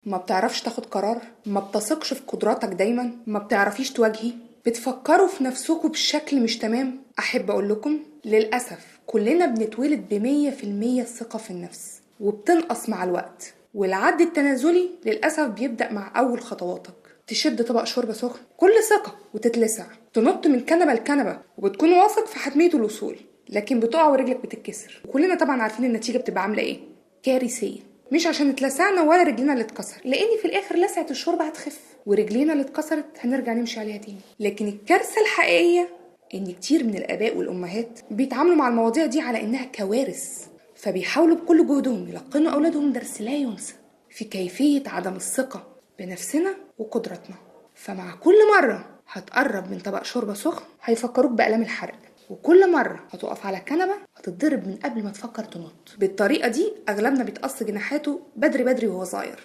ما بتعرفش تاخد قرار؟ ما بتثقش في قدراتك دايما؟ ما بتعرفيش تواجهي؟ بتفكروا في نفسكم بشكل مش تمام؟ أحب أقول لكم للأسف كلنا بنتولد ب100% الثقة في النفس، وبتنقص مع الوقت، والعد التنازلي للأسف بيبدأ مع أول خطواتك. تشد طبق شوربة سخن بكل ثقة وتتلسع، تنط من كنبة لكنبة وبتكون واثق في حتمية الوصول، لكن بتقع ورجلك بتتكسر، وكلنا طبعا عارفين النتيجة بتبقى عاملة ايه، كارثية. مش عشان اتلسعنا ولا رجلنا اللي اتكسر، لان في الاخر لسعة الشوربة هتخف ورجلينا اللي اتكسرت هنرجع نمشي عليها تاني. لكن الكارثة الحقيقية ان كتير من الاباء والامهات بيتعاملوا مع المواضيع دي على انها كوارث، فبيحاولوا بكل جهدهم يلقنوا اولادهم درس لا ينسى في كيفية عدم الثقة بنفسنا وقدراتنا. فمع كل مرة هتقرب من طبق شوربة سخن هيفكروك بألام الحرق، وكل مرة هتقف على كنبة هتتضرب من قبل ما تفكر تنط. بالطريقة دي أغلبنا بيتقص جناحاته بدري بدري وهو صغير.